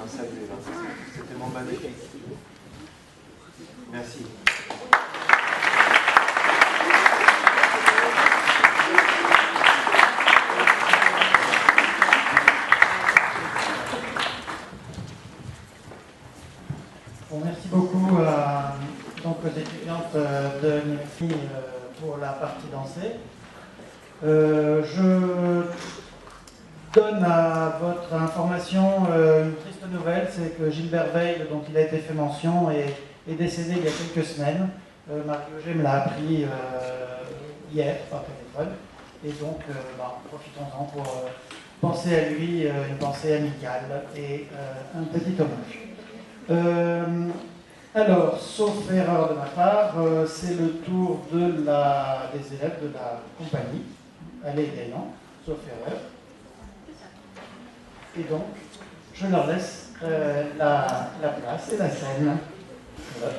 saluer là. C'était tellement magnifique. Merci. Bon, merci beaucoup donc aux étudiantes de l'INEFI pour la partie dansée. Je donne à votre information une triste nouvelle, c'est que Gilbert Veil, dont il a été fait mention, est décédé il y a quelques semaines. Marie-Eugène me l'a appris hier par téléphone. Et donc, profitons-en pour penser à lui, une pensée amicale et un petit hommage. Alors, sauf erreur de ma part, c'est le tour des élèves de la compagnie. Allez, gagnant, sauf erreur. Et donc, je leur laisse la place et la scène. Voilà.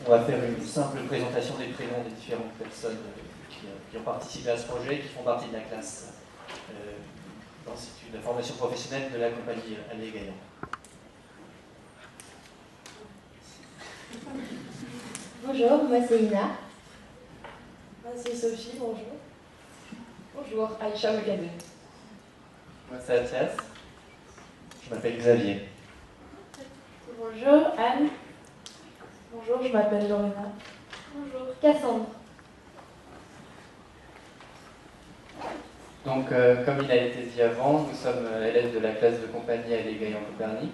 On va faire une simple présentation des prénoms des différentes personnes qui ont participé à ce projet et qui font partie de la classe dans l'Institut de formation professionnelle de la compagnie Allez Gaillan. Bonjour, moi c'est Ina. Moi c'est Sophie, bonjour. Bonjour, Aïcha Mogadé. Moi c'est Athias. Je m'appelle Xavier. Bonjour, Anne. Bonjour, je m'appelle Lorena. Bonjour, Cassandre. Donc, comme il a été dit avant, nous sommes élèves de la classe de compagnie Allez Gaillan Copernic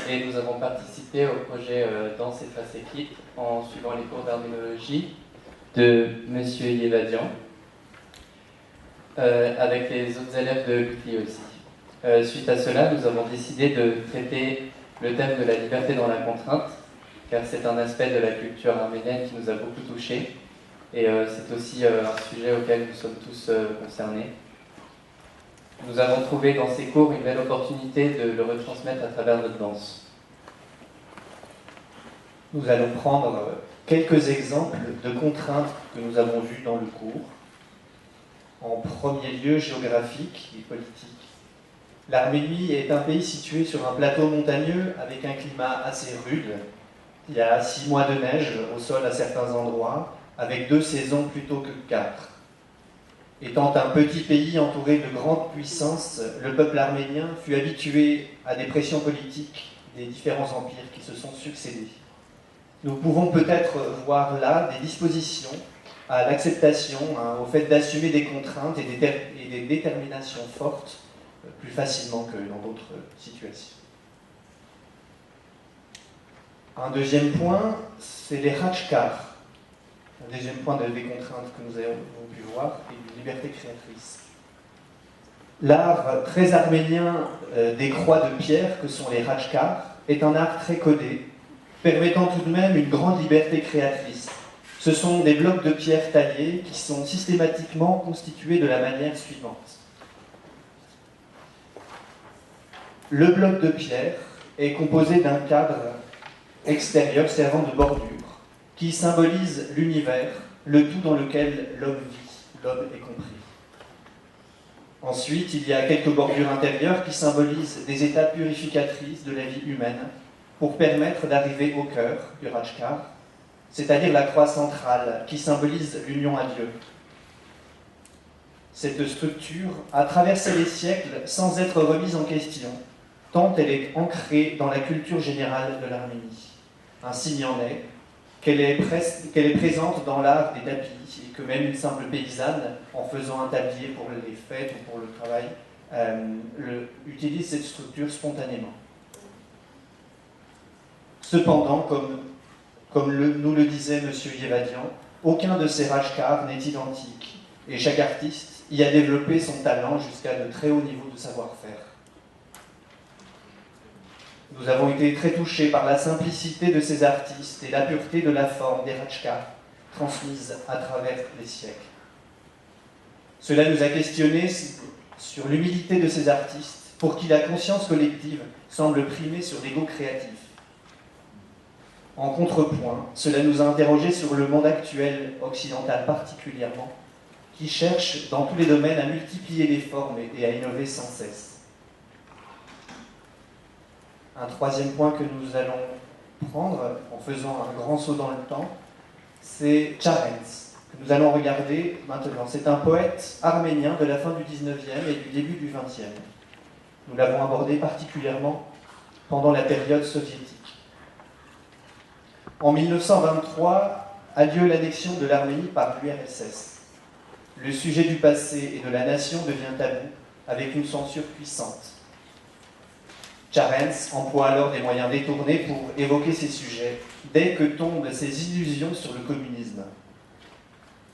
et nous avons participé au projet Danse et Face Équipe en suivant les cours d'harmonologie de Monsieur Yévadian avec les autres élèves de l'UCLI aussi. Suite à cela, nous avons décidé de traiter le thème de la liberté dans la contrainte, car c'est un aspect de la culture arménienne qui nous a beaucoup touchés et c'est aussi un sujet auquel nous sommes tous concernés. Nous avons trouvé dans ces cours une belle opportunité de le retransmettre à travers notre danse. Nous allons prendre quelques exemples de contraintes que nous avons vues dans le cours. En premier lieu, géographique et politique. L'Arménie est un pays situé sur un plateau montagneux avec un climat assez rude. Il y a 6 mois de neige au sol à certains endroits, avec 2 saisons plutôt que 4. Étant un petit pays entouré de grandes puissances, le peuple arménien fut habitué à des pressions politiques des différents empires qui se sont succédés. Nous pouvons peut-être voir là des dispositions à l'acceptation, au fait d'assumer des contraintes et des déterminations fortes plus facilement que dans d'autres situations. Un deuxième point, c'est les Rajkar. Un deuxième point des contraintes que nous avons pu voir est une liberté créatrice. L'art très arménien des croix de pierre que sont les Rajkar est un art très codé, permettant tout de même une grande liberté créatrice. Ce sont des blocs de pierre taillés qui sont systématiquement constitués de la manière suivante. Le bloc de pierre est composé d'un cadre extérieur servant de bordure, qui symbolise l'univers, le tout dans lequel l'homme vit, l'homme est compris. Ensuite, il y a quelques bordures intérieures qui symbolisent des étapes purificatrices de la vie humaine pour permettre d'arriver au cœur du Rajkar, c'est-à-dire la croix centrale qui symbolise l'union à Dieu. Cette structure a traversé les siècles sans être remise en question, tant elle est ancrée dans la culture générale de l'Arménie. Ainsi il en est, qu'elle est présente dans l'art des tapis, et que même une simple paysanne, en faisant un tablier pour les fêtes ou pour le travail, utilise cette structure spontanément. Cependant, comme nous le disait M. Yévadian, aucun de ces Rajkar n'est identique, et chaque artiste y a développé son talent jusqu'à de très hauts niveaux de savoir-faire. Nous avons été très touchés par la simplicité de ces artistes et la pureté de la forme des Rajkar transmise à travers les siècles. Cela nous a questionnés sur l'humilité de ces artistes pour qui la conscience collective semble primer sur l'ego créatif. En contrepoint, cela nous a interrogés sur le monde actuel, occidental particulièrement, qui cherche dans tous les domaines à multiplier les formes et à innover sans cesse. Un troisième point que nous allons prendre en faisant un grand saut dans le temps, c'est Charens, que nous allons regarder maintenant. C'est un poète arménien de la fin du 19e et du début du 20e. Nous l'avons abordé particulièrement pendant la période soviétique. En 1923 a lieu l'annexion de l'Arménie par l'URSS. Le sujet du passé et de la nation devient tabou, avec une censure puissante. Charens emploie alors des moyens détournés pour évoquer ces sujets, dès que tombent ses illusions sur le communisme.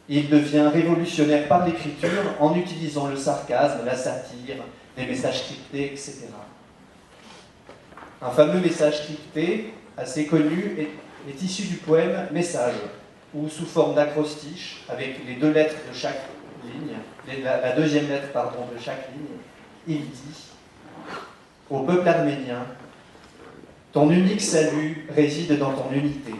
Il devient révolutionnaire par l'écriture en utilisant le sarcasme, la satire, des messages cryptés, etc. Un fameux message crypté, assez connu, est issu du poème Message, où sous forme d'acrostiche, avec les deux lettres de chaque ligne, la deuxième lettre de chaque ligne, il dit « Au peuple arménien, ton unique salut réside dans ton unité. »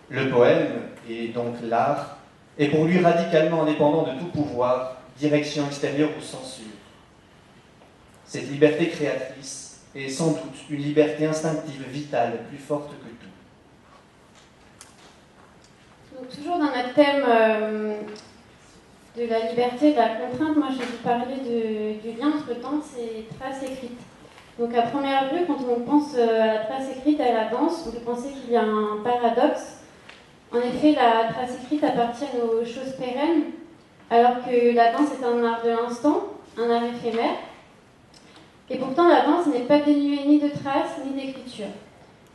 Le poème, et donc l'art, est pour lui radicalement indépendant de tout pouvoir, direction extérieure ou censure. Cette liberté créatrice est sans doute une liberté instinctive, vitale, plus forte que tout. Donc, toujours dans notre thème de la liberté et de la contrainte, moi je vais vous parler du lien entre danse et trace écrite. Donc à première vue, quand on pense à la trace écrite et à la danse, on peut penser qu'il y a un paradoxe. En effet, la trace écrite appartient aux choses pérennes, alors que la danse est un art de l'instant, un art éphémère. Et pourtant, la danse n'est pas dénuée ni de traces ni d'écriture,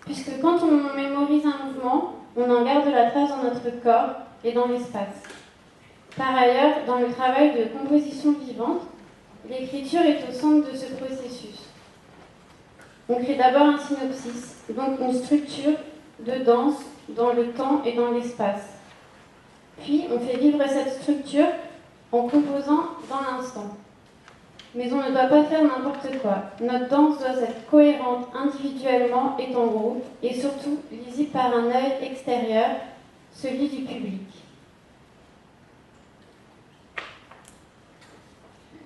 puisque quand on mémorise un mouvement, on en garde la trace dans notre corps et dans l'espace. Par ailleurs, dans le travail de composition vivante, l'écriture est au centre de ce processus. On crée d'abord un synopsis, donc une structure de danse dans le temps et dans l'espace. Puis, on fait vivre cette structure en composant dans l'instant. Mais on ne doit pas faire n'importe quoi. Notre danse doit être cohérente individuellement et en groupe, et surtout lisible par un œil extérieur, celui du public.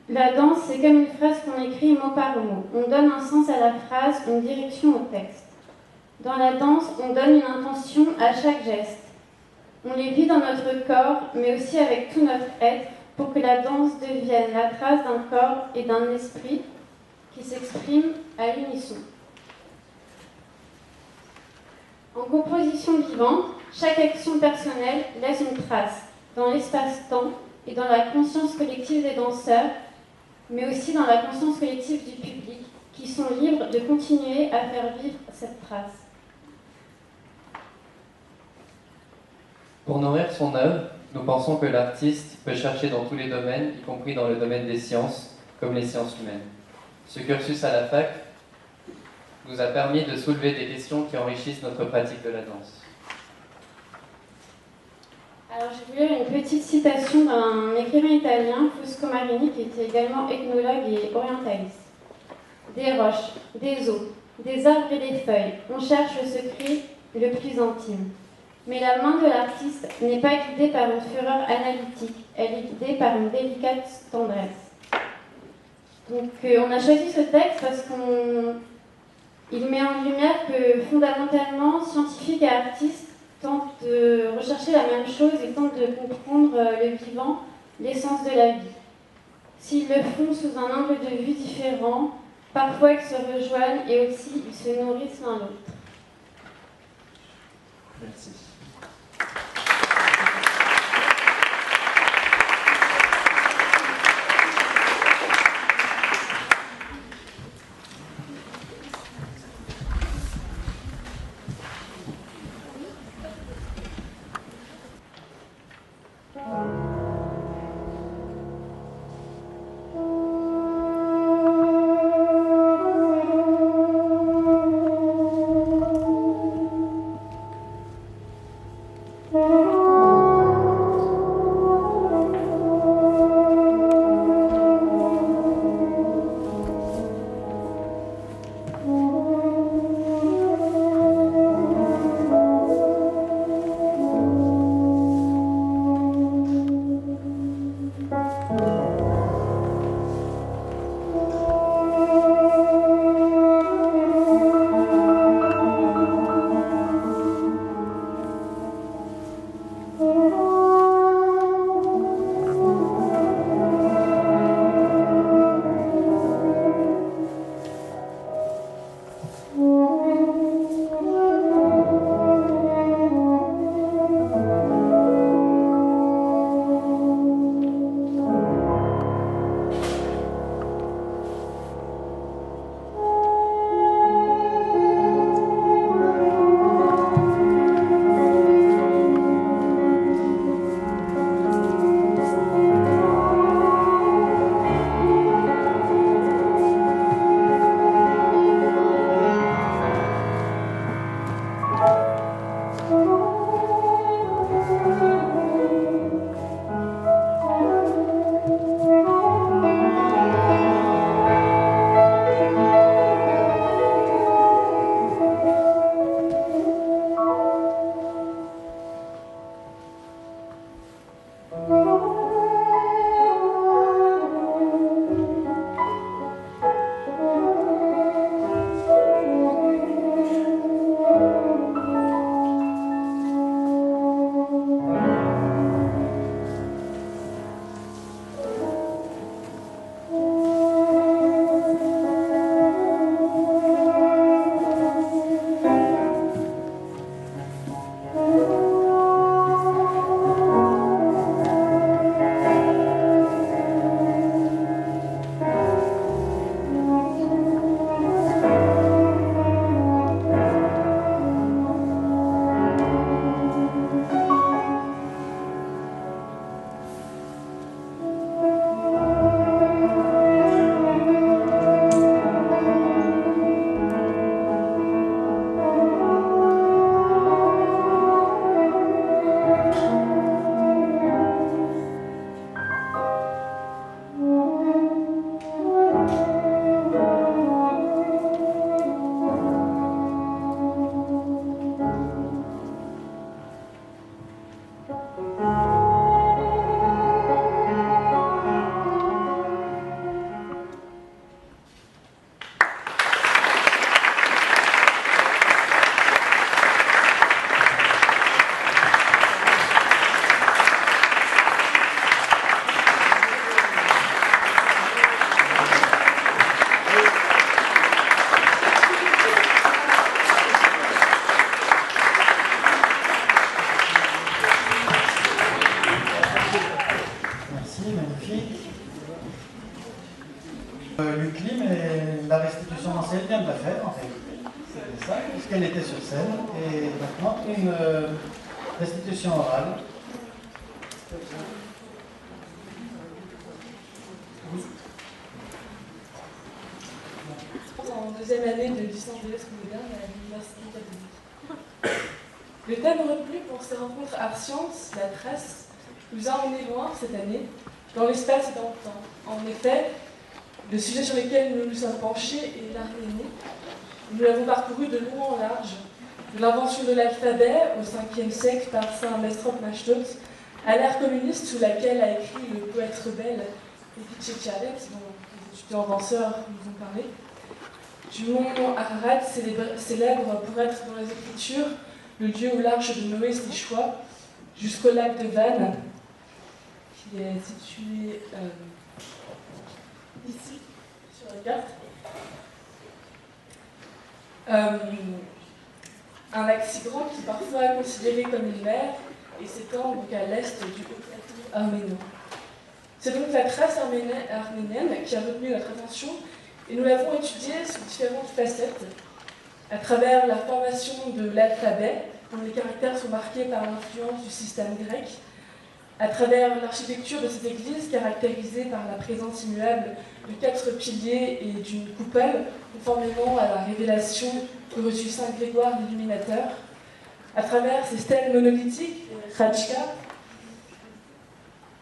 La danse, c'est comme une phrase qu'on écrit mot par mot. On donne un sens à la phrase, une direction au texte. Dans la danse, on donne une intention à chaque geste. On les vit dans notre corps, mais aussi avec tout notre être, pour que la danse devienne la trace d'un corps et d'un esprit qui s'expriment à l'unisson. En composition vivante, chaque action personnelle laisse une trace dans l'espace-temps et dans la conscience collective des danseurs, mais aussi dans la conscience collective du public, qui sont libres de continuer à faire vivre cette trace. Pour nourrir son œuvre, nous pensons que l'artiste peut chercher dans tous les domaines, y compris dans le domaine des sciences, comme les sciences humaines. Ce cursus à la fac nous a permis de soulever des questions qui enrichissent notre pratique de la danse. Alors, je vais lire une petite citation d'un écrivain italien, Fusco Marini, qui était également ethnologue et orientaliste. Des roches, des eaux, des arbres et des feuilles, on cherche le secret le plus intime. Mais la main de l'artiste n'est pas guidée par une fureur analytique, elle est guidée par une délicate tendresse. Donc, on a choisi ce texte parce qu'il met en lumière que fondamentalement, scientifiques et artistes tentent de rechercher la même chose et tentent de comprendre le vivant, l'essence de la vie. S'ils le font sous un angle de vue différent, parfois ils se rejoignent et aussi ils se nourrissent l'un l'autre. Merci. restitution ancienne vient de la faire, en réalité. C'était ça, puisqu'elle était sur scène. Et maintenant, une restitution orale. En deuxième année de licence de lettres modernes à l'Université catholique. Le thème retenu pour ces rencontres art-sciences, la trace, nous a emmené loin cette année, dans l'espace et dans le temps. En effet, le sujet sur lequel nous nous sommes penchés est l'Arménie. Nous l'avons parcouru de long en large, de l'invention de l'alphabet au 5e siècle par saint Mesrop Mashtout, à l'ère communiste sous laquelle a écrit le poète rebelle Edith Tchétchalet, dont les étudiants danseurs nous ont parlé, du mont Ararat, célèbre pour être dans les Écritures le lieu où l'arche de Noé s'échoua, jusqu'au lac de Van, qui est situé ici, sur la carte. Un lac si grand qui parfois est considéré comme une mer et s'étend donc à l'est du haut-plateau arménien. C'est donc la trace arménienne qui a retenu notre attention et nous l'avons étudiée sous différentes facettes, à travers la formation de l'alphabet, dont les caractères sont marqués par l'influence du système grec, à travers l'architecture de cette église caractérisée par la présence immuable de 4 piliers et d'une coupole, conformément à la révélation que reçut saint Grégoire l'Illuminateur, à travers ces stèles monolithiques, les Khatchka,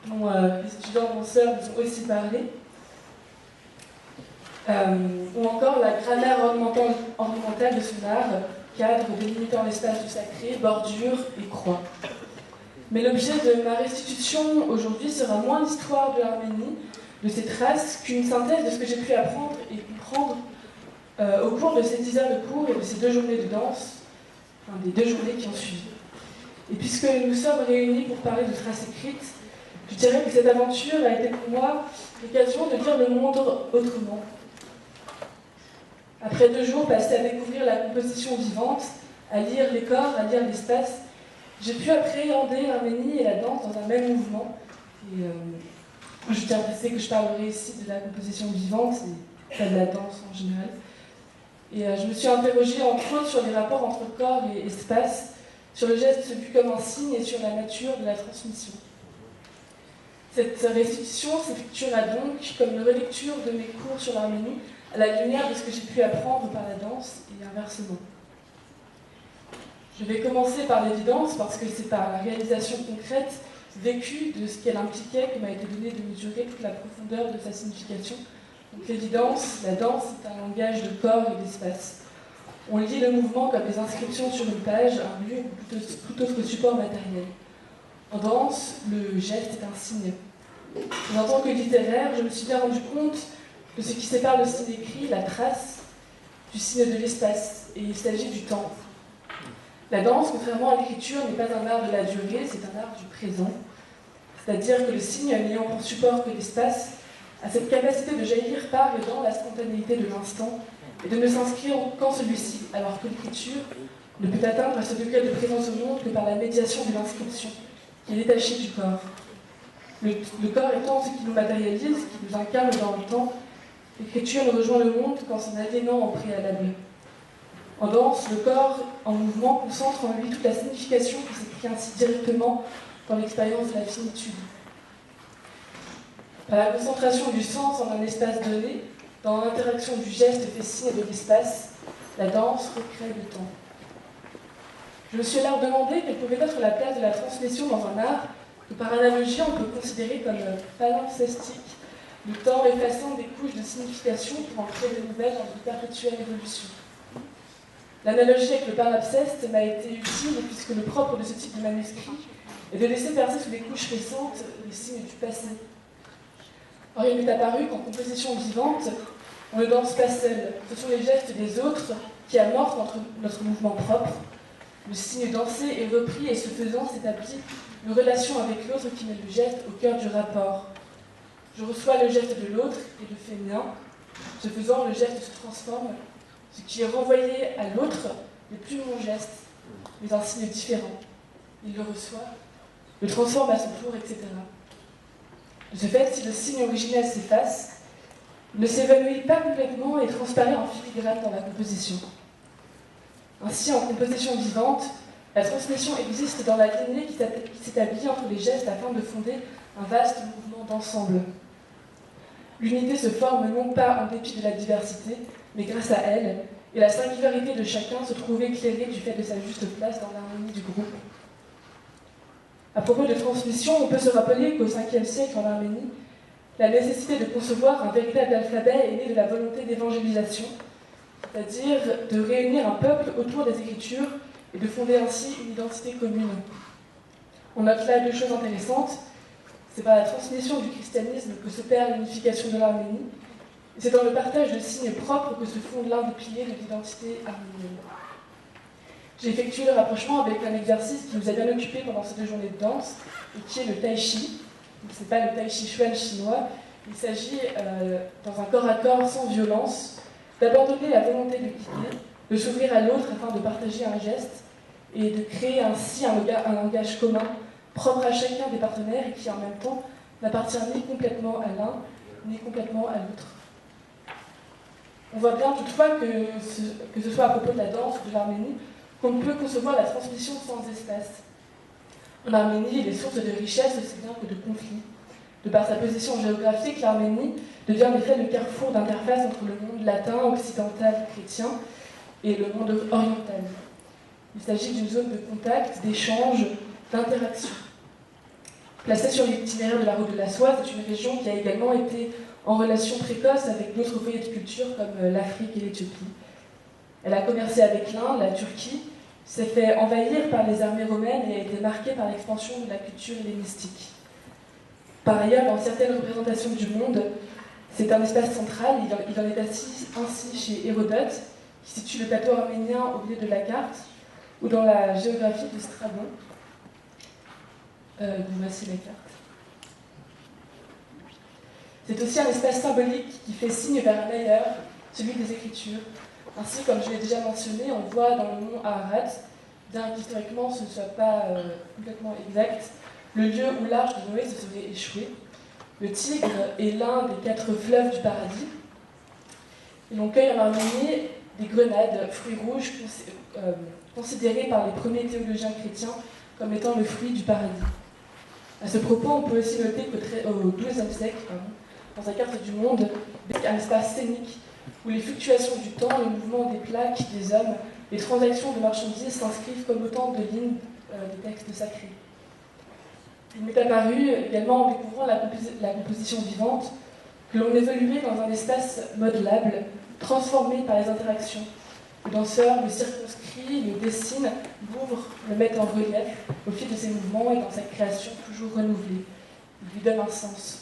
dont les étudiants danseurs nous ont aussi parlé, ou encore la grammaire ornementale de son art, cadre délimitant l'espace du sacré, bordure et croix. Mais l'objet de ma restitution aujourd'hui sera moins l'histoire de l'Arménie, de ses traces, qu'une synthèse de ce que j'ai pu apprendre et comprendre au cours de ces 10 heures de cours et de ces 2 journées de danse, enfin des 2 journées qui ont suivi. Et puisque nous sommes réunis pour parler de traces écrites, je dirais que cette aventure a été pour moi l'occasion de lire le monde autrement. Après 2 jours passés à découvrir la composition vivante, à lire les corps, à lire l'espace, j'ai pu appréhender l'Arménie et la danse dans un même mouvement. Et je tiens à préciser que je parlerai ici de la composition vivante et pas de la danse en général. Et je me suis interrogée entre autres sur les rapports entre corps et espace, sur le geste vu comme un signe et sur la nature de la transmission. Cette restitution s'effectuera donc comme une relecture de mes cours sur l'Arménie à la lumière de ce que j'ai pu apprendre par la danse et inversement. Je vais commencer par l'évidence parce que c'est par la réalisation concrète, vécue de ce qu'elle impliquait que m'a été donné de mesurer toute la profondeur de sa signification. Donc l'évidence, la danse est un langage de corps et d'espace. On lit le mouvement comme des inscriptions sur une page, un lieu ou tout autre support matériel. En danse, le geste est un signe. Et en tant que littéraire, je me suis bien rendu compte de ce qui sépare le signe écrit, la trace, du signe de l'espace, et il s'agit du temps. La danse, contrairement à l'écriture, n'est pas un art de la durée, c'est un art du présent. C'est-à-dire que le signe, n'ayant pour support que l'espace, a cette capacité de jaillir par et dans la spontanéité de l'instant, et de ne s'inscrire qu'en celui-ci, alors que l'écriture ne peut atteindre à ce degré de présence au monde que par la médiation de l'inscription, qui est détachée du corps. Le corps étant ce qui nous matérialise, qui nous incarne dans le temps, l'écriture ne rejoint le monde qu'en s'en aliénant en préalable. En danse, le corps, en mouvement, concentre en lui toute la signification qui s'écrit ainsi directement dans l'expérience de la finitude. Par la concentration du sens en un espace donné, dans l'interaction du geste fait signe et de l'espace, la danse recrée le temps. Je me suis alors demandé quelle pouvait être la place de la transmission dans un art que par analogie on peut considérer comme palimpsestique, le temps effaçant des couches de signification pour en créer de nouvelles dans une perpétuelle évolution. L'analogie avec le palimpseste m'a été utile puisque le propre de ce type de manuscrit est de laisser percer sous les couches récentes les signes du passé. Or, il m'est apparu qu'en composition vivante, on ne danse pas seul. Ce sont les gestes des autres qui amorcent notre mouvement propre. Le signe dansé est repris et ce faisant s'établit une relation avec l'autre qui met le geste au cœur du rapport. Je reçois le geste de l'autre et le fais mien. Ce faisant, le geste se transforme. Ce qui est renvoyé à l'autre n'est plus mon geste, mais un signe différent. Il le reçoit, le transforme à son tour, etc. De ce fait, si le signe originel s'efface, Il ne s'évanouit pas complètement et transparaît en filigrane dans la composition. Ainsi, en composition vivante, la transmission existe dans la lignée qui s'établit entre les gestes afin de fonder un vaste mouvement d'ensemble. L'unité se forme non pas en dépit de la diversité, mais grâce à elle, et la singularité de chacun se trouve éclairée du fait de sa juste place dans l'harmonie du groupe. À propos de transmission, on peut se rappeler qu'au 5e siècle en Arménie, la nécessité de concevoir un véritable alphabet est née de la volonté d'évangélisation, c'est-à-dire de réunir un peuple autour des Écritures et de fonder ainsi une identité commune. On note là deux choses intéressantes. C'est par la transmission du christianisme que s'opère l'unification de l'Arménie, et c'est dans le partage de signes propres que se fonde l'un des piliers de l'identité arménienne. J'ai effectué le rapprochement avec un exercice qui nous a bien occupé pendant ces 2 journées de danse, et qui est le tai chi. Ce n'est pas le tai chi chuan chinois, il s'agit, dans un corps à corps sans violence, d'abandonner la volonté de quitter, de s'ouvrir à l'autre afin de partager un geste, et de créer ainsi un langage commun, propre à chacun des partenaires et qui en même temps n'appartient ni complètement à l'un, ni complètement à l'autre. On voit bien toutefois que ce soit à propos de la danse ou de l'Arménie, qu'on ne peut concevoir la transmission sans espace. En Arménie, il est source de richesse aussi bien que de conflits. De par sa position géographique, l'Arménie devient en effet le carrefour d'interface entre le monde latin, occidental, chrétien et le monde oriental. Il s'agit d'une zone de contact, d'échange, d'interaction. Placée sur l'itinéraire de la route de la soie, c'est une région qui a également été en relation précoce avec d'autres foyers de culture comme l'Afrique et l'Éthiopie. Elle a commercé avec l'Inde, la Turquie, s'est fait envahir par les armées romaines et a été marquée par l'expansion de la culture hellénistique. Par ailleurs, dans certaines représentations du monde, c'est un espace central, il en est ainsi chez Hérodote, qui situe le plateau arménien au milieu de la carte, ou dans la géographie de Strabon. Voici la carte. C'est aussi un espace symbolique qui fait signe vers un ailleurs, celui des Écritures. Ainsi, comme je l'ai déjà mentionné, on voit dans le mont Ararat, bien qu'historiquement ce ne soit pas complètement exact, le lieu où l'arche de Noé se serait échouée. Le Tigre est l'un des 4 fleuves du paradis. Et l'on cueille en Arménie des grenades, fruits rouges considérés par les premiers théologiens chrétiens comme étant le fruit du paradis. À ce propos, on peut aussi noter qu'au XIIe siècle, dans sa carte du monde, il y a un espace scénique où les fluctuations du temps, le mouvement des plaques, des hommes, les transactions de marchandises s'inscrivent comme autant de lignes des textes sacrés. Il m'est apparu également en découvrant la composition vivante que l'on évoluait dans un espace modelable, transformé par les interactions. Le danseur le circonscrit, le dessine, l'ouvre, le met en relief au fil de ses mouvements et dans sa création toujours renouvelée. Il lui donne un sens.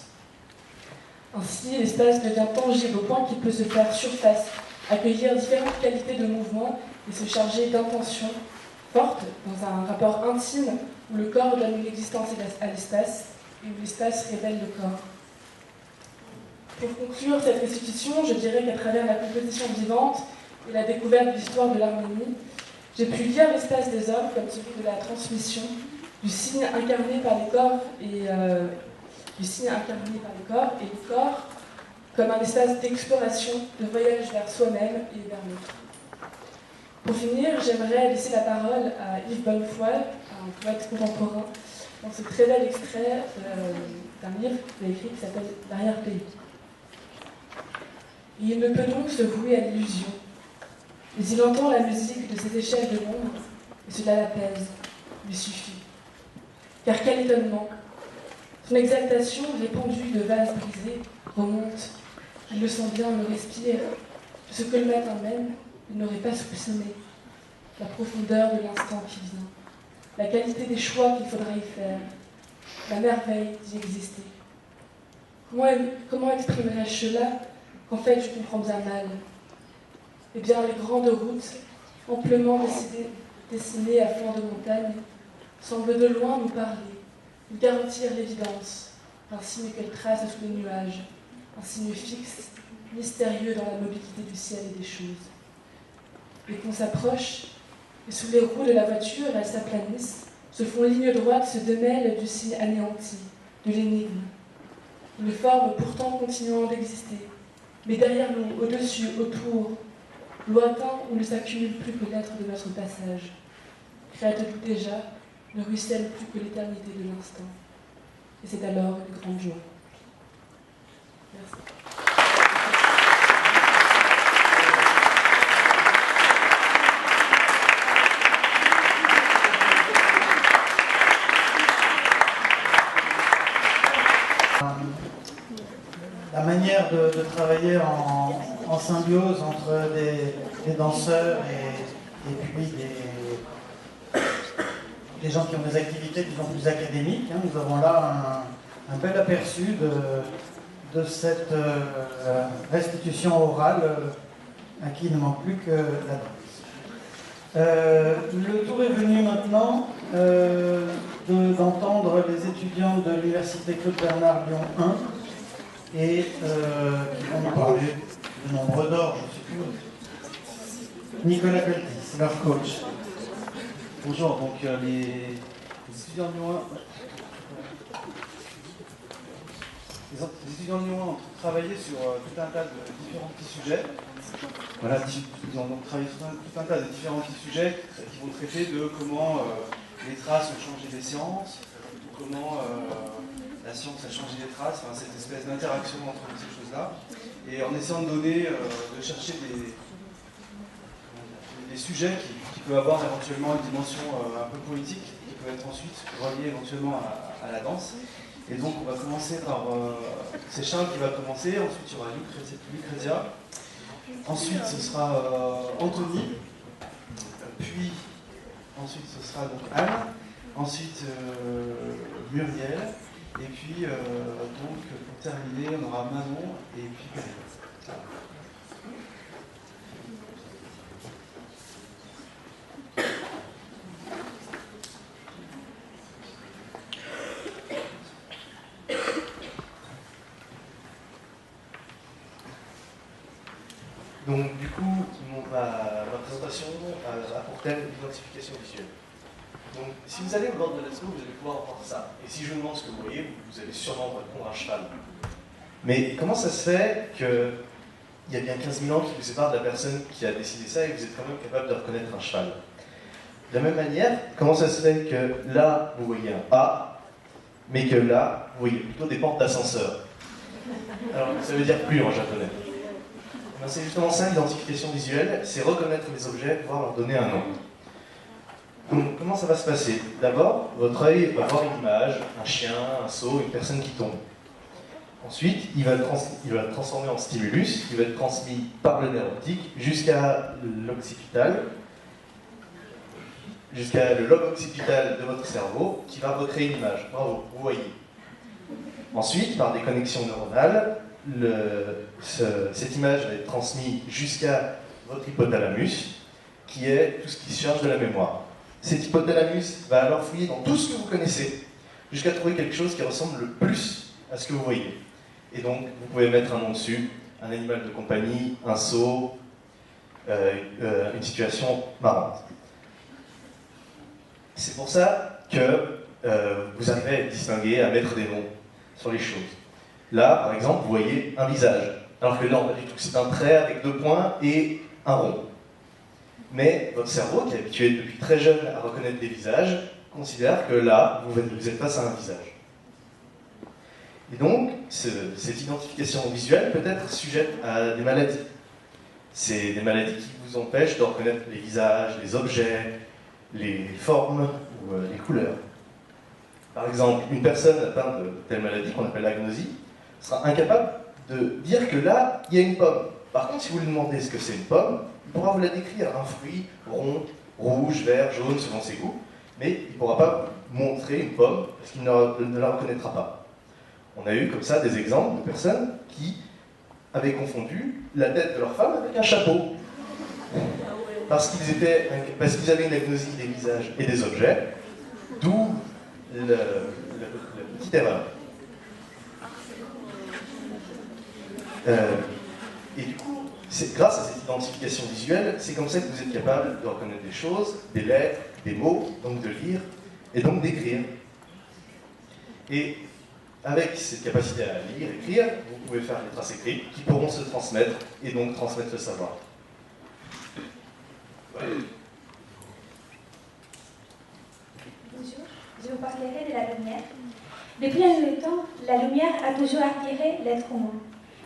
Ainsi, l'espace devient tangible au point qu'il peut se faire surface, accueillir différentes qualités de mouvement et se charger d'intentions fortes dans un rapport intime où le corps donne une existence à l'espace et où l'espace révèle le corps. Pour conclure cette restitution, je dirais qu'à travers la composition vivante et la découverte de l'histoire de l'Arménie, j'ai pu lire l'espace des hommes comme celui de la transmission, du signe incarné par les corps et le corps comme un espace d'exploration, de voyage vers soi-même et vers l'autre. Pour finir, j'aimerais laisser la parole à Yves Bonnefoy, un poète contemporain, dans ce très bel extrait d'un livre qu'il a écrit qui s'appelle L'arrière-pays. Il ne peut donc se vouer à l'illusion, mais il entend la musique de ces échelles de l'ombre, et cela l'apaise, lui suffit. Car quel étonnement! Son exaltation, répandue de vases brisés, remonte. Il le sent bien, le respire. De ce que le matin même, il n'aurait pas soupçonné. La profondeur de l'instant qui vient. La qualité des choix qu'il faudra y faire. La merveille d'y exister. Comment exprimerais-je cela qu'en fait je comprends bien mal? Eh bien, les grandes routes, amplement dessinées à flanc de montagne, semblent de loin nous parler, nous garantir l'évidence, un signe qu'elle trace sous les nuages, un signe fixe, mystérieux dans la mobilité du ciel et des choses. Et qu'on s'approche, et sous les roues de la voiture, elles s'aplanissent, se font ligne droite, se démêlent du signe anéanti, de l'énigme. Une forme pourtant continuant d'exister, Mais derrière nous, au-dessus, autour, lointain où ne s'accumule plus que l'être de notre passage, créate-tout déjà, ne ruisselle plus que l'éternité de l'instant. Et c'est alors une grande joie. Merci. La manière de travailler en symbiose entre des danseurs et puis des gens qui ont des activités disons plus académiques. Hein. Nous avons là un bel aperçu de cette restitution orale à qui il ne manque plus que la danse. Le tour est venu maintenant d'entendre les étudiants de l'Université Claude Bernard Lyon 1 et qui vont nous parler de nombre d'or, je suppose. Nicolas Colty, c'est leur coach. Bonjour, donc les étudiants de Lyon 1, les étudiants de Lyon 1 ont travaillé sur tout un tas de différents petits sujets. Voilà, ils ont donc travaillé sur tout un tas de différents petits sujets qui vont traiter de comment les traces ont changé les sciences, comment la science a changé les traces, enfin, cette espèce d'interaction entre ces choses-là, et en essayant de donner, de chercher des sujets qui peuvent avoir éventuellement une dimension un peu politique, qui peut être ensuite reliée éventuellement à la danse. Et donc on va commencer par, c'est Charles qui va commencer, ensuite il y aura Luc Rezia, ensuite ce sera Anthony, puis ensuite ce sera donc Anne, ensuite Muriel, et puis donc pour terminer on aura Manon et puis Pérez. Donc du coup, ma présentation a pour thème l'identification visuelle. Donc si vous allez au bord de l'expo, vous allez pouvoir voir ça. Et si je vous demande ce que vous voyez, vous allez sûrement répondre un cheval. Mais comment ça se fait qu'il y a bien 15 000 ans qui vous séparent de la personne qui a décidé ça et que vous êtes quand même capable de reconnaître un cheval? De la même manière, comment ça se fait que là, vous voyez un A, mais que là, vous voyez plutôt des portes d'ascenseur? Alors, ça veut dire plus en japonais. C'est justement ça l'identification visuelle, c'est reconnaître les objets, pouvoir leur donner un nom. Donc comment ça va se passer? D'abord, votre œil va voir une image, un chien, un seau, une personne qui tombe. Ensuite, il va le transformer en stimulus, il va être transmis par le nerf optique jusqu'à l'occipital, jusqu'à le lobe occipital de votre cerveau, qui va recréer une image. Bravo, vous voyez. Ensuite, par des connexions neuronales, cette image va être transmise jusqu'à votre hypothalamus, qui est tout ce qui se charge de la mémoire. Cet hypothalamus va alors fouiller dans tout ce que vous connaissez, jusqu'à trouver quelque chose qui ressemble le plus à ce que vous voyez. Et donc, vous pouvez mettre un nom dessus, un animal de compagnie, un seau, une situation marrante. C'est pour ça que vous arrivez à distinguer, à mettre des noms sur les choses. Là, par exemple, vous voyez un visage, alors que là, pas du tout. C'est un trait avec 2 points et un rond. Mais votre cerveau, qui est habitué depuis très jeune à reconnaître des visages, considère que là, vous êtes face à un visage. Et donc, cette identification visuelle peut être sujette à des maladies. C'est des maladies qui vous empêchent de reconnaître les visages, les objets, les formes ou les couleurs. Par exemple, une personne atteinte de telle maladie qu'on appelle l'agnosie sera incapable de dire que là, il y a une pomme. Par contre, si vous lui demandez ce que c'est une pomme, il pourra vous la décrire, un fruit rond, rouge, vert, jaune, selon ses goûts, mais il ne pourra pas vous montrer une pomme parce qu'il ne la reconnaîtra pas. On a eu comme ça des exemples de personnes qui avaient confondu la tête de leur femme avec un chapeau. Parce qu'ils avaient une agnosie des visages et des objets, d'où la petite erreur. Et du coup, c'est grâce à cette identification visuelle, c'est comme ça que vous êtes capable de reconnaître des choses, des lettres, des mots, donc de lire, et donc d'écrire. Et avec cette capacité à lire, écrire, vous pouvez faire des traces écrites qui pourront se transmettre et donc transmettre le savoir. Voilà. Bonjour, je vous parlerai de la lumière. Depuis longtemps, la lumière a toujours attiré l'être humain.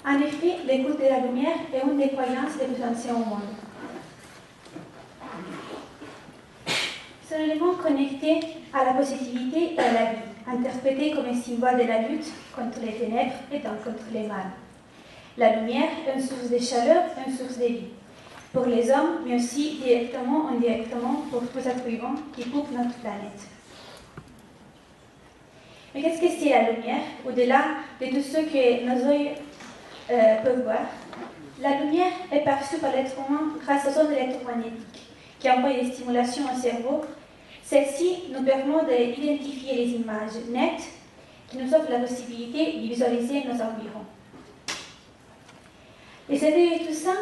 En effet, l'écoute de la lumière est une des croyances les plus anciennes au monde. C'est un élément connecté à la positivité et à la vie, interprété comme un symbole de la lutte contre les ténèbres et donc contre les mal. La lumière est une source de chaleur et une source de vie, pour les hommes, mais aussi directement ou indirectement pour tous les êtres vivants qui peuplent notre planète. Mais qu'est-ce que c'est la lumière, au-delà de tout ce que nos yeux peuvent voir? La lumière est perçue par l'être humain grâce aux ondes électromagnétiques qui envoient des stimulations au cerveau. Celles-ci nous permettent d'identifier les images nettes qui nous offrent la possibilité de visualiser nos environs. Et c'est de tout ça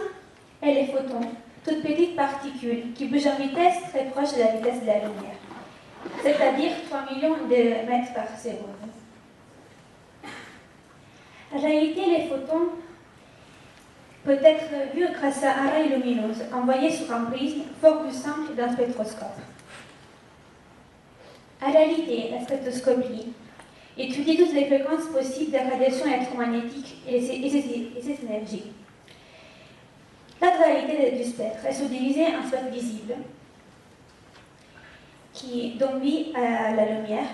est les photons, toutes petites particules qui bougent en vitesse très proche de la vitesse de la lumière, c'est-à-dire 3 millions de mètres par seconde. En réalité, les photons peuvent être vus grâce à un ray lumineux envoyé sur un prisme fort plus simple d'un spectroscope. En réalité, la spectroscopie étudie toutes les fréquences possibles de radiation électromagnétique et ses énergies. La dualité du spectre est subdivisée en spectres visibles, qui donnent vie à la lumière,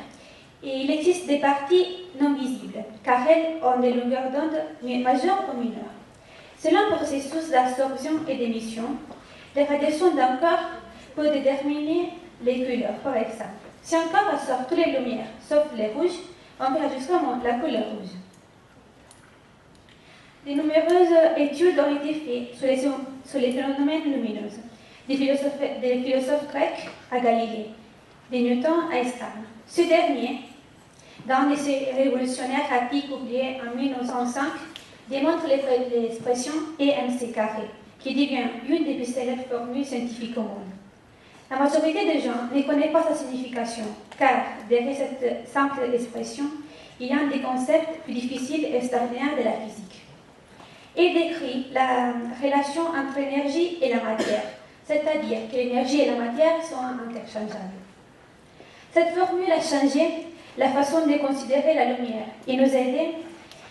et il existe des parties non visibles, car elles ont des longueurs d'onde majeures ou mineures. Selon le processus d'absorption et d'émission, les radiations d'un corps peuvent déterminer les couleurs. Par exemple, si un corps absorbe toutes les lumières, sauf les rouges, on verra justement la couleur rouge. De nombreuses études ont été faites sur les phénomènes lumineux, des philosophes grecs à Galilée, de Newton à Einstein. Ce dernier, dans des révolutionnaires articles publiés en 1905, démontre l'expression EMC carré, qui devient une des plus célèbres formules scientifiques au monde. La majorité des gens ne connaissent pas sa signification, car derrière cette simple expression, il y a des concepts plus difficiles et extraordinaires de la physique. Il décrit la relation entre l'énergie et la matière, c'est-à-dire que l'énergie et la matière sont interchangeables. Cette formule a changé la façon de considérer la lumière et nous a aidé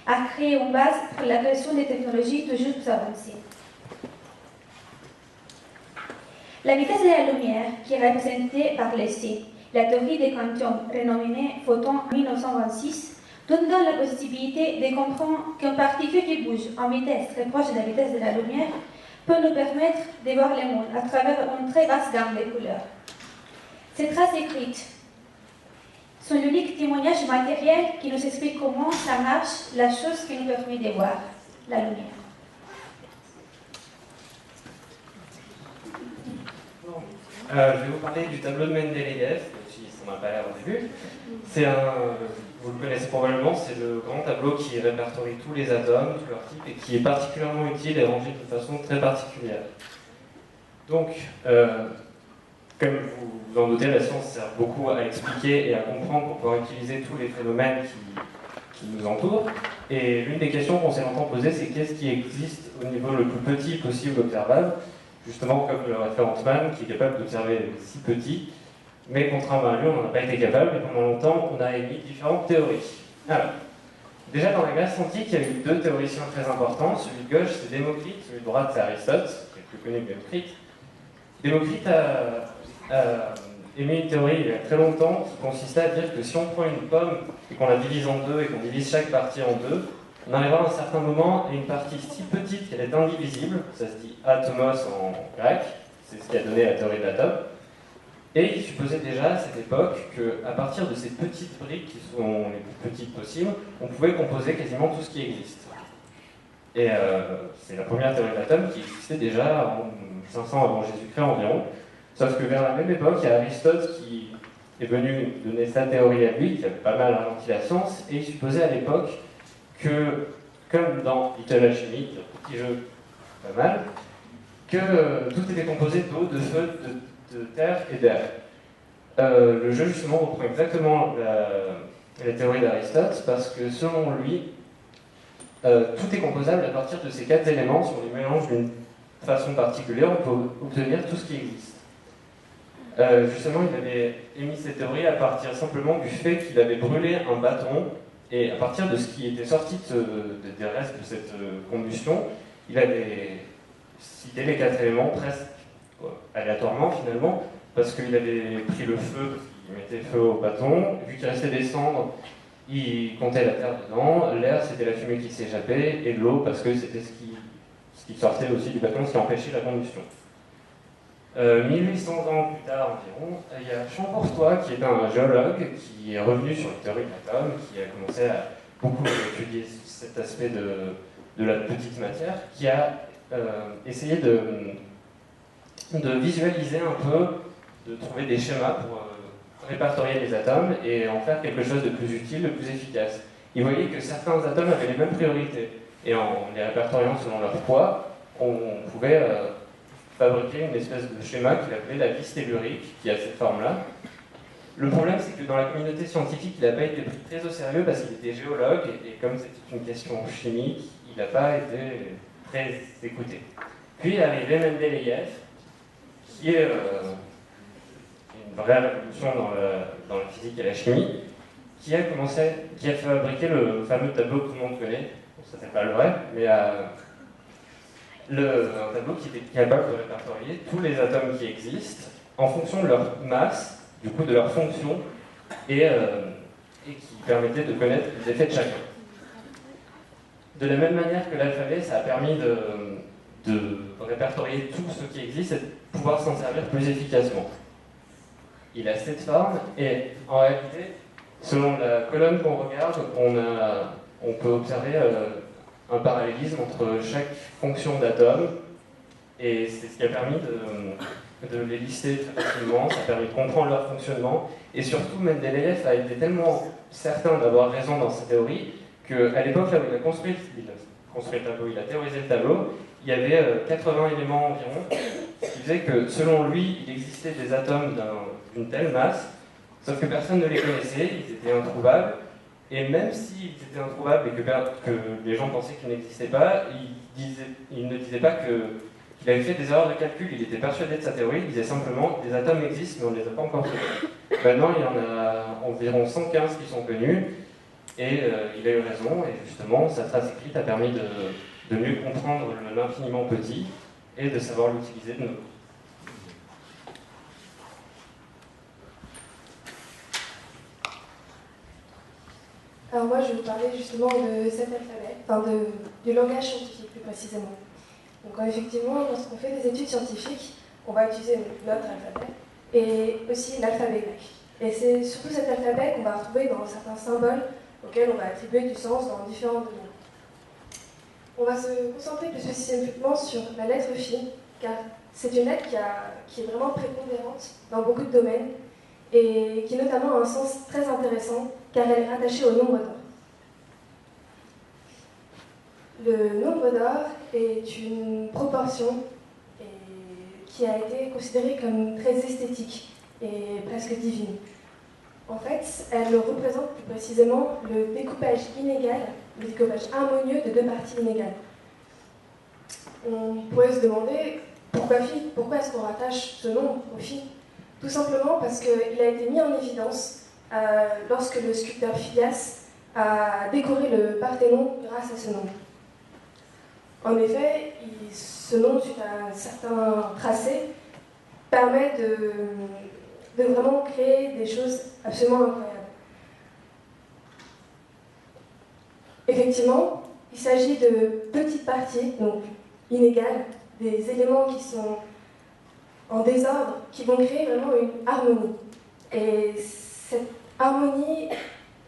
à créer une base pour la création des technologies toujours plus avancées. La vitesse de la lumière, qui est représentée par l'essai, la théorie des quantum renommée Photon en 1926, donne donc la possibilité de comprendre qu'une particule qui bouge en vitesse très proche de la vitesse de la lumière peut nous permettre de voir le monde à travers une très vaste gamme de couleurs. Ces traces écrites sont l'unique témoignage matériel qui nous explique comment ça marche, la chose qui nous permet de voir la lumière. Je vais vous parler du tableau de Mendeleïev, même si ça n'a pas l'air au début. Vous le connaissez probablement, c'est le grand tableau qui répertorie tous les atomes, tous leurs types, et qui est particulièrement utile et rangé de façon très particulière. Donc, comme vous vous en doutez, la science sert beaucoup à expliquer et à comprendre pour pouvoir utiliser tous les phénomènes qui nous entourent. Et l'une des questions qu'on s'est longtemps posées, c'est qu'est-ce qui existe au niveau le plus petit possible observable, justement comme le référent Altman, qui est capable d'observer si petit, mais contrairement à lui, on n'en a pas été capable, et pendant longtemps, on a émis différentes théories. Alors, déjà dans la Grèce antique, il y a eu deux théoriciens très importants. Celui de gauche, c'est Démocrite, celui de droite, c'est Aristote, qui est plus connu que Démocrite. Démocrite a émis une théorie il y a très longtemps qui consistait à dire que si on prend une pomme et qu'on la divise en deux et qu'on divise chaque partie en deux, on arrivera à un certain moment à une partie si petite qu'elle est indivisible, ça se dit atomos en grec, c'est ce qui a donné la théorie de l'atome, et il supposait déjà à cette époque qu'à partir de ces petites briques qui sont les plus petites possibles, on pouvait composer quasiment tout ce qui existe. Et c'est la première théorie de l'atome qui existait déjà en 500 avant Jésus-Christ environ, sauf que vers la même époque, il y a Aristote qui est venu donner sa théorie à lui, qui avait pas mal ralenti la science, et il supposait à l'époque que, comme dans Little Alchemy, un petit jeu pas mal, que tout était composé d'eau, de feu, de terre et d'air. Le jeu justement reprend exactement la théorie d'Aristote, parce que selon lui, tout est composable à partir de ces 4 éléments. Si on les mélange d'une façon particulière, on peut obtenir tout ce qui existe. Justement, il avait émis cette théorie à partir simplement du fait qu'il avait brûlé un bâton, et à partir de ce qui était sorti des restes de cette combustion, il avait cité les 4 éléments presque aléatoirement finalement, parce qu'il avait pris le feu, il mettait feu au bâton, vu qu'il restait des cendres, il comptait la terre dedans, l'air c'était la fumée qui s'échappait, et l'eau parce que c'était ce qui sortait aussi du bâton, ce qui empêchait la combustion. 1800 ans plus tard environ, il y a Champortois qui est un géologue qui est revenu sur la théorie de l'atome, qui a commencé à beaucoup étudier cet aspect de la petite matière, qui a essayé de visualiser un peu, de trouver des schémas pour répertorier les atomes et en faire quelque chose de plus utile, de plus efficace. Il voyait que certains atomes avaient les mêmes priorités, et en les répertoriant selon leur poids, on pouvait fabriquer une espèce de schéma qu'il appelait la liste tellurique, qui a cette forme-là. Le problème, c'est que dans la communauté scientifique, il n'a pas été pris très au sérieux parce qu'il était géologue, et comme c'était une question chimique, il n'a pas été très écouté. Puis est arrivé Mendeleïev, qui est une vraie révolution dans la physique et la chimie, qui a fabriqué le fameux tableau que tout le monde connaît. Bon, ça c'est pas le vrai, mais un tableau qui était capable de répertorier tous les atomes qui existent en fonction de leur masse, du coup de leur fonction, et qui permettait de connaître les effets de chacun. De la même manière que l'alphabet, ça a permis de répertorier tout ce qui existe et de pouvoir s'en servir plus efficacement. Il a cette forme, et en réalité, selon la colonne qu'on regarde, on peut observer un parallélisme entre chaque fonction d'atome, et c'est ce qui a permis de les lister très facilement, ça a permis de comprendre leur fonctionnement, et surtout Mendeleïev a été tellement certain d'avoir raison dans sa théorie qu'à l'époque là où il a construit le tableau, il a théorisé le tableau, il y avait 80 éléments environ, ce qui faisait que selon lui, il existait des atomes d'une telle masse, sauf que personne ne les connaissait, ils étaient introuvables, et même s'ils étaient introuvables et que les gens pensaient qu'ils n'existaient pas, il ne disait pas qu'il avait fait des erreurs de calcul, il était persuadé de sa théorie, il disait simplement des atomes existent mais on ne les a pas encore trouvés. Maintenant il y en a environ 115 qui sont connus, et il a eu raison, et justement sa trace écrite a permis de mieux comprendre l'infiniment petit et de savoir l'utiliser de nouveau. Alors moi, je vais vous parler justement de cet alphabet, enfin du langage scientifique plus précisément. Donc effectivement, lorsqu'on fait des études scientifiques, on va utiliser notre alphabet et aussi l'alphabet grec. Et c'est surtout cet alphabet qu'on va retrouver dans certains symboles auxquels on va attribuer du sens dans différents domaines. On va se concentrer plus spécifiquement sur la lettre phi, car c'est une lettre qui est vraiment prépondérante dans beaucoup de domaines, et qui notamment a un sens très intéressant, car elle est rattachée au nombre d'or. Le nombre d'or est une proportion qui a été considérée comme très esthétique et presque divine. En fait, elle représente plus précisément le découpage inégal, le découpage harmonieux de deux parties inégales. On pourrait se demander pourquoi phi, pourquoi est-ce qu'on rattache ce nombre au phi? Tout simplement parce qu'il a été mis en évidence lorsque le sculpteur Phidias a décoré le Parthénon grâce à ce nombre. En effet, ce nom, suite à un certain tracé, permet de vraiment créer des choses absolument incroyables. Effectivement, il s'agit de petites parties, donc inégales, des éléments qui sont en désordre, qui vont créer vraiment une harmonie. Et cette harmonie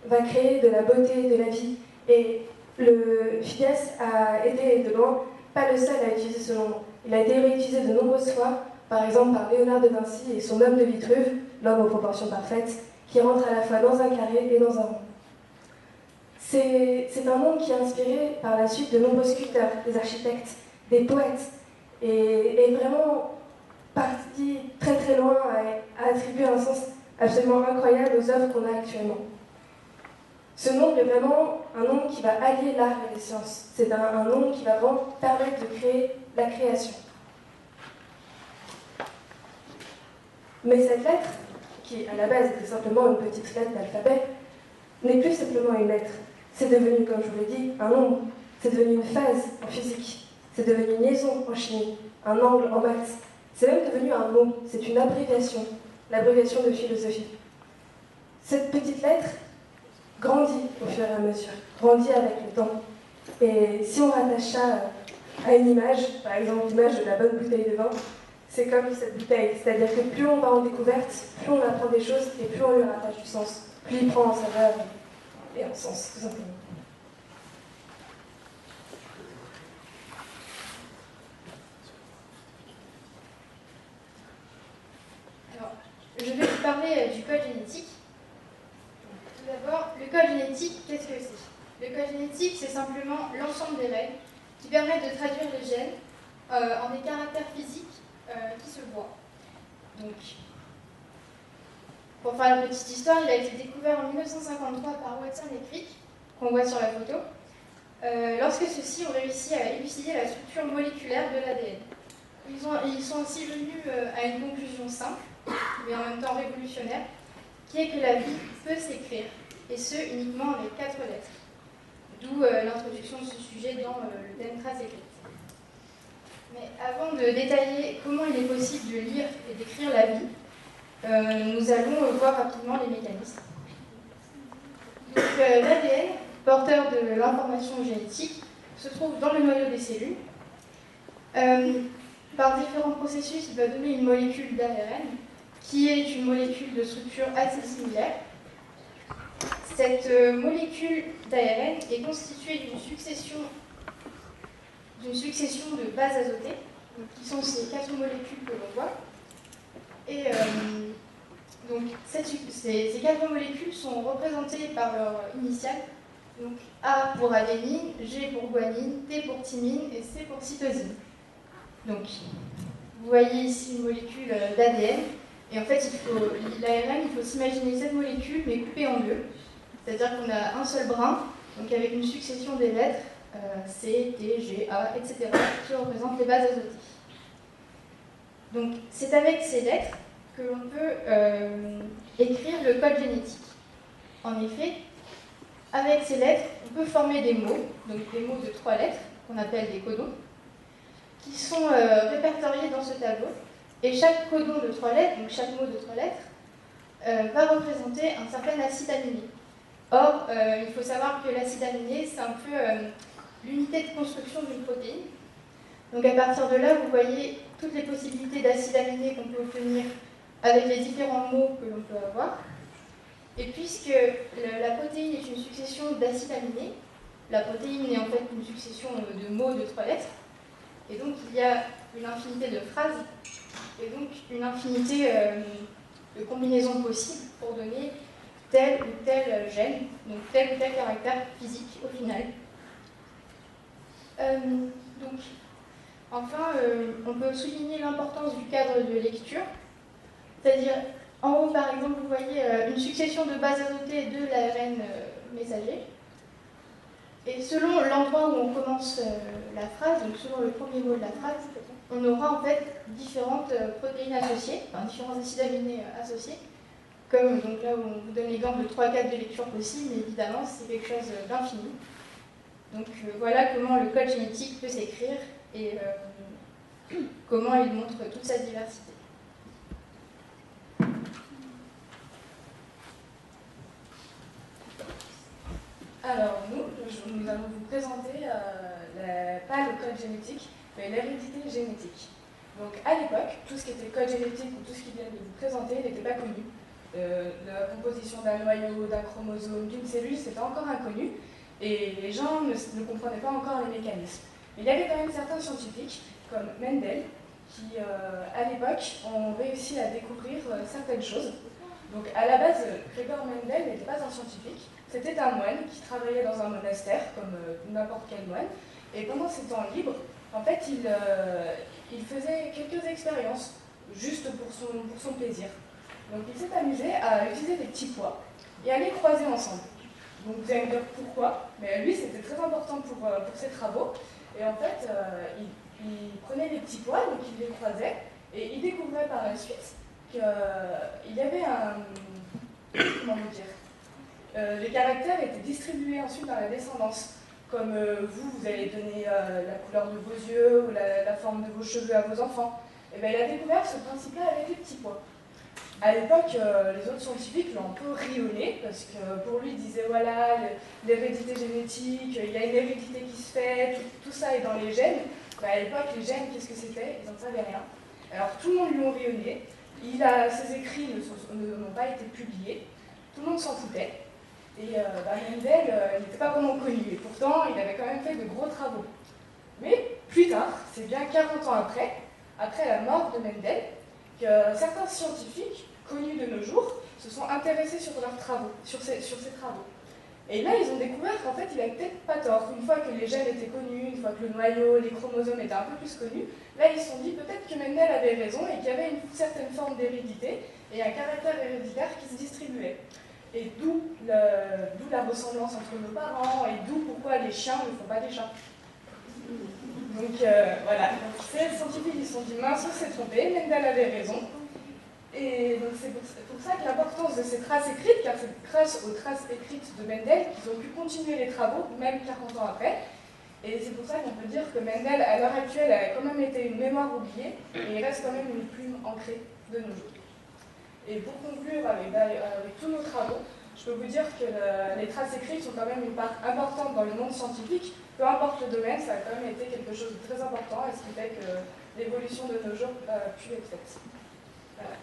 va créer de la beauté, de la vie. Et le Phidias a été de loin pas le seul à utiliser ce nom. Il a été réutilisé de nombreuses fois, par exemple par Léonard de Vinci et son homme de Vitruve, l'homme aux proportions parfaites, qui rentre à la fois dans un carré et dans un rond. C'est un nom qui a inspiré par la suite de nombreux sculpteurs, des architectes, des poètes, et est vraiment parti très très loin à attribuer un sens absolument incroyable aux œuvres qu'on a actuellement. Ce nombre est vraiment un nombre qui va allier l'art et les sciences. C'est un nombre qui va vraiment permettre de créer la création. Mais cette lettre, qui à la base était simplement une petite lettre d'alphabet, n'est plus simplement une lettre. C'est devenu, comme je vous l'ai dit, un nombre. C'est devenu une phase en physique. C'est devenu une liaison en chimie, un angle en maths. C'est même devenu un mot. C'est une abréviation, l'abréviation de philosophie. Cette petite lettre grandit au fur et à mesure, grandit avec le temps. Et si on rattache ça à une image, par exemple l'image de la bonne bouteille de vin, c'est comme cette bouteille, c'est-à-dire que plus on va en découverte, plus on apprend des choses et plus on lui rattache du sens, plus il prend en saveur et en sens, tout simplement. Alors, je vais vous parler du code génétique. Tout d'abord, le code génétique, qu'est-ce que c'est? Le code génétique, c'est simplement l'ensemble des règles qui permettent de traduire les gènes en des caractères physiques qui se voient. Donc, pour faire une petite histoire, il a été découvert en 1953 par Watson et Crick, qu'on voit sur la photo, lorsque ceux-ci ont réussi à élucider la structure moléculaire de l'ADN. Ils sont aussi venus à une conclusion simple, mais en même temps révolutionnaire, qui est que la vie peut s'écrire, et ce, uniquement avec 4 lettres. D'où l'introduction de ce sujet dans le thème trace écrite. Mais avant de détailler comment il est possible de lire et d'écrire la vie, nous allons voir rapidement les mécanismes. Donc l'ADN, porteur de l'information génétique, se trouve dans le noyau des cellules. Par différents processus, il va donner une molécule d'ARN, qui est une molécule de structure assez similaire. Cette molécule d'ARN est constituée d'une succession de bases azotées, qui sont ces 4 molécules que l'on voit. Et donc ces 4 molécules sont représentées par leur initiale. Donc A pour adénine, G pour guanine, T pour thymine et C pour cytosine. Donc vous voyez ici une molécule d'ADN. Et en fait, l'ARN, il faut s'imaginer cette molécule, mais coupée en deux. C'est-à-dire qu'on a un seul brin, donc avec une succession des lettres, C, T, G, A, etc., qui représentent les bases azotées. Donc, c'est avec ces lettres que l'on peut écrire le code génétique. En effet, avec ces lettres, on peut former des mots, donc des mots de 3 lettres, qu'on appelle des codons, qui sont répertoriés dans ce tableau. Et chaque codon de 3 lettres, donc chaque mot de 3 lettres, va représenter un certain acide aminé. Or, il faut savoir que l'acide aminé, c'est un peu l'unité de construction d'une protéine. Donc à partir de là, vous voyez toutes les possibilités d'acide aminé qu'on peut obtenir avec les différents mots que l'on peut avoir. Et puisque la protéine est une succession d'acides aminés, la protéine est en fait une succession de mots de 3 lettres, et donc il y a une infinité de phrases, et donc une infinité de combinaisons possibles pour donner tel ou tel gène, donc tel ou tel caractère physique au final. Donc, enfin, on peut souligner l'importance du cadre de lecture, c'est-à-dire, en haut par exemple, vous voyez une succession de bases azotées de l'ARN messager, et selon l'endroit où on commence la phrase, donc selon le premier mot de la phrase, on aura en fait différentes protéines associées, enfin différents acides aminés associés, comme donc là où on vous donne l'exemple de 3-4 de lecture possible, mais évidemment c'est quelque chose d'infini. Donc voilà comment le code génétique peut s'écrire et comment il montre toute sa diversité. Alors nous allons vous présenter pas le code génétique, mais l'hérédité génétique. Donc à l'époque, tout ce qui était code génétique ou tout ce qui vient de vous présenter n'était pas connu. La composition d'un noyau, d'un chromosome, d'une cellule, c'était encore inconnu, et les gens ne comprenaient pas encore les mécanismes. Mais il y avait quand même certains scientifiques, comme Mendel, qui à l'époque ont réussi à découvrir certaines choses. Donc à la base, Gregor Mendel n'était pas un scientifique, c'était un moine qui travaillait dans un monastère, comme n'importe quel moine, et pendant ses temps libres, en fait, il faisait quelques expériences, juste pour son plaisir. Donc il s'est amusé à utiliser des petits pois et à les croiser ensemble. Donc vous allez me dire pourquoi, mais lui c'était très important pour ses travaux. Et en fait, il prenait les petits pois, donc il les croisait, et il découvrait par la suite qu'il y avait comment vous dire, les caractères étaient distribués ensuite dans la descendance. Comme vous allez donner la couleur de vos yeux ou la forme de vos cheveux à vos enfants. Et bien, il a découvert ce principe-là avec les petits pois. À l'époque, les autres scientifiques l'ont un peu rionné, parce que pour lui, il disait voilà, l'hérédité génétique, il y a une hérédité qui se fait, tout ça est dans les gènes. Ben, à l'époque, les gènes, qu'est-ce que c'était? Ils n'en savaient rien. Alors tout le monde lui a rionné, ses écrits n'ont pas été publiés, tout le monde s'en foutait. Et Mendel n'était pas vraiment connu, et pourtant il avait quand même fait de gros travaux. Mais plus tard, c'est bien 40 ans après la mort de Mendel, que certains scientifiques, connus de nos jours, se sont intéressés sur leurs travaux, sur ses travaux. Et là, ils ont découvert qu'en fait, il avait peut-être pas tort. Une fois que les gènes étaient connus, une fois que le noyau, les chromosomes étaient un peu plus connus, là, ils se sont dit peut-être que Mendel avait raison et qu'il y avait une certaine forme d'hérédité et un caractère héréditaire qui se distribuait. Et d'où la ressemblance entre nos parents et d'où pourquoi les chiens ne font pas des chats. Donc voilà, ces scientifiques ils se sont dit mince, on s'est trompé, Mendel avait raison. Et donc c'est pour ça que l'importance de ces traces écrites, car c'est grâce aux traces écrites de Mendel qu'ils ont pu continuer les travaux, même 40 ans après. Et c'est pour ça qu'on peut dire que Mendel, à l'heure actuelle, a quand même été une mémoire oubliée, et il reste quand même une plume ancrée de nos jours. Et pour conclure avec tous nos travaux, je peux vous dire que les traces écrites sont quand même une part importante dans le monde scientifique. Peu importe le domaine, ça a quand même été quelque chose de très important, et ce qui fait que l'évolution de nos jours a pu être faite. Voilà.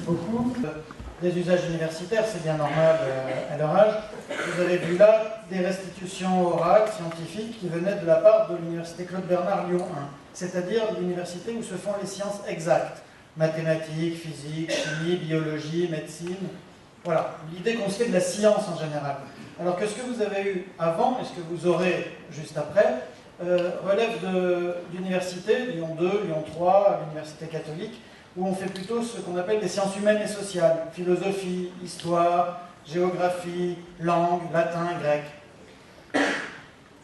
beaucoup. Des usages universitaires, c'est bien normal à leur âge. Vous avez vu là des restitutions orales, scientifiques, qui venaient de la part de l'université Claude Bernard Lyon 1, c'est-à-dire l'université où se font les sciences exactes, mathématiques, physique, chimie, biologie, médecine. Voilà, l'idée qu'on se fait de la science en général. Alors que ce que vous avez eu avant et ce que vous aurez juste après relève d'universités, Lyon 2, Lyon 3, l'université catholique, où on fait plutôt ce qu'on appelle des sciences humaines et sociales, philosophie, histoire, géographie, langue, latin, grec.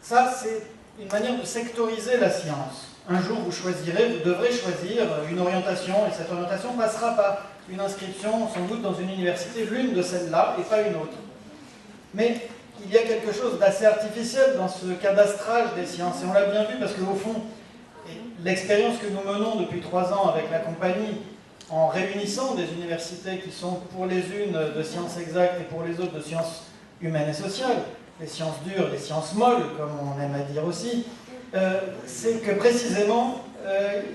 Ça, c'est une manière de sectoriser la science. Un jour, vous devrez choisir une orientation, et cette orientation passera par une inscription, sans doute, dans une université, l'une de celles-là, et pas une autre. Mais il y a quelque chose d'assez artificiel dans ce cadastrage des sciences, et on l'a bien vu parce qu'au fond, l'expérience que nous menons depuis 3 ans avec la compagnie, en réunissant des universités qui sont pour les unes de sciences exactes et pour les autres de sciences humaines et sociales, les sciences dures, les sciences molles, comme on aime à dire aussi, c'est que précisément,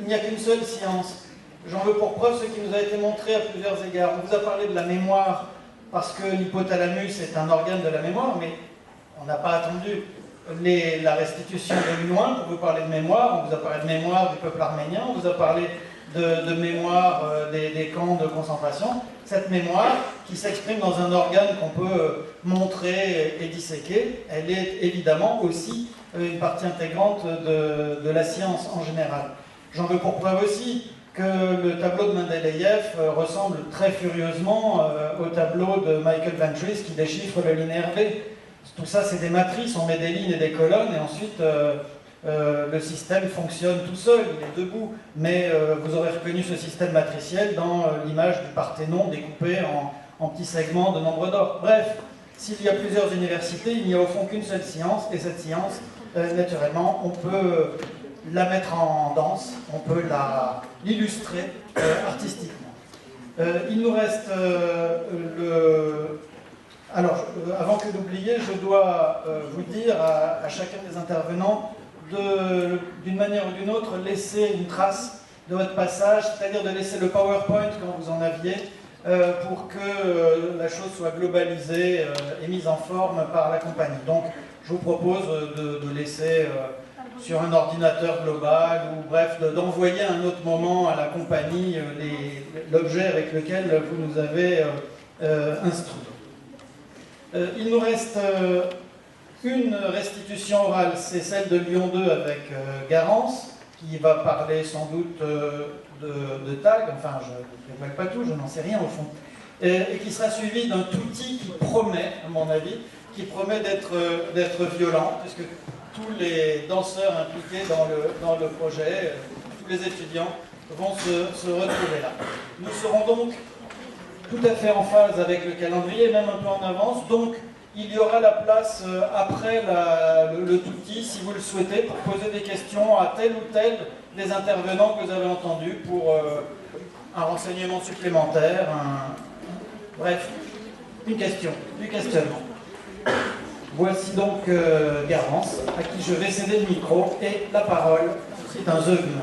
il n'y a qu'une seule science. J'en veux pour preuve ce qui nous a été montré à plusieurs égards. On vous a parlé de la mémoire, parce que l'hypothalamus est un organe de la mémoire, mais on n'a pas attendu la restitution de loin pour vous parler de mémoire. On vous a parlé de mémoire du peuple arménien, on vous a parlé de mémoire des camps de concentration. Cette mémoire, qui s'exprime dans un organe qu'on peut montrer et disséquer, elle est évidemment aussi une partie intégrante de la science en général. J'en veux pour preuve aussi que le tableau de Mendeleïev ressemble très furieusement au tableau de Michael Ventris qui déchiffre le linéaire V. Tout ça, c'est des matrices, on met des lignes et des colonnes, et ensuite le système fonctionne tout seul, il est debout. Mais vous aurez reconnu ce système matriciel dans l'image du Parthénon découpé en petits segments de nombre d'or. Bref, s'il y a plusieurs universités, il n'y a au fond qu'une seule science, et cette science, naturellement, on peut la mettre en danse, on peut l'illustrer artistiquement. Il nous reste Alors, avant que d'oublier, je dois vous dire à chacun des intervenants d'une manière ou d'une autre, laisser une trace de votre passage, c'est-à-dire de laisser le PowerPoint quand vous en aviez, pour que la chose soit globalisée et mise en forme par la compagnie. Donc, je vous propose de laisser sur un ordinateur global, ou bref, d'envoyer à un autre moment à la compagnie l'objet avec lequel vous nous avez instruit. Il nous reste une restitution orale, c'est celle de Lyon 2 avec Garance, qui va parler sans doute de tag, enfin je ne dévoile pas tout, je n'en sais rien au fond, et qui sera suivie d'un outil qui promet, à mon avis, qui promet d'être violent, puisque tous les danseurs impliqués dans le projet, tous les étudiants vont se retrouver là. Nous serons donc tout à fait en phase avec le calendrier, même un peu en avance, donc il y aura la place après le touti, si vous le souhaitez, pour poser des questions à tel ou tel des intervenants que vous avez entendus pour un renseignement supplémentaire, bref, une question, du questionnement. Voici donc Garance, à qui je vais céder le micro et la parole. C'est un zeugme.